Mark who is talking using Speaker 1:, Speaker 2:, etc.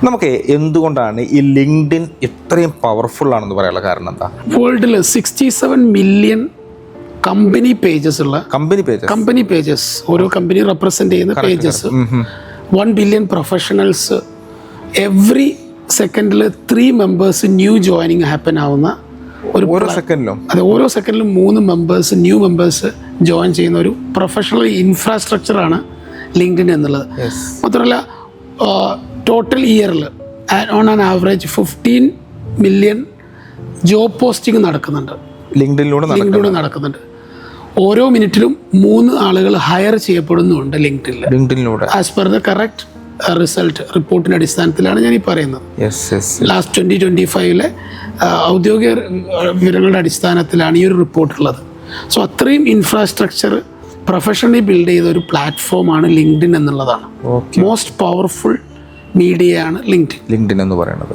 Speaker 1: നമുക്ക് എന്തുകൊണ്ടാണ് ഈ ലിങ്ക്ഡിൻ ഇത്രയും പവർഫുൾ ആണെന്ന് പറയാനുള്ള കാരണം എന്താ?
Speaker 2: വേൾഡിൽ 67 മില്യൺ കമ്പനി പേജസ് ഉള്ള കമ്പനി പേജസ് ഓരോ കമ്പനി റെപ്രസെന്റ് ചെയ്യുന്ന പേജസ് 1 ബില്യൺ പ്രൊഫഷണൽസ് എവറി സെക്കൻഡിൽ 3 മെമ്പേഴ്സ് ന്യൂ ജോയിനിങ് ഹാപ്പൻ ആവുന്ന
Speaker 1: ഓരോ സെക്കൻഡിലും
Speaker 2: അതെ, ഓരോ സെക്കൻഡിലും 3 മെമ്പേഴ്സ് ന്യൂ മെമ്പേഴ്സ് ജോയിൻ ചെയ്യുന്ന ഒരു പ്രൊഫഷണൽ ഇൻഫ്രാസ്ട്രക്ചറാണ് ലിങ്ക്ഡിൻ എന്നുള്ളത്. മാത്രമല്ല ടോട്ടൽ ഇയറിൽ on an average 15 million job posting നടക്കുന്നുണ്ട്, ലിങ്ക്ഡിനിലൂടെ നടക്കുന്നുണ്ട്. ഓരോ മിനിറ്റിലും 3 ആളുകൾ ഹയർ ചെയ്യപ്പെടുന്നുണ്ട് ലിങ്ക്ഡിനിലൂടെ as per the correct result റിപ്പോർട്ടിൻ്റെ അടിസ്ഥാനത്തിലാണ് ഞാൻ ഈ പറയുന്നത്. ലാസ്റ്റ് 2025 ഔദ്യോഗിക വിവരങ്ങളുടെ അടിസ്ഥാനത്തിലാണ് ഈ ഒരു റിപ്പോർട്ടുള്ളത്. സോ അത്രയും ഇൻഫ്രാസ്ട്രക്ചർ പ്രൊഫഷണലി ബിൽഡ് ചെയ്ത ഒരു പ്ലാറ്റ്ഫോമാണ് ലിങ്ക്ഡിൻ എന്നുള്ളതാണ്. മോസ്റ്റ് പവർഫുൾ മീഡിയയാണ് ലിങ്ക്ഡിൻ
Speaker 1: എന്ന് പറയുന്നത്.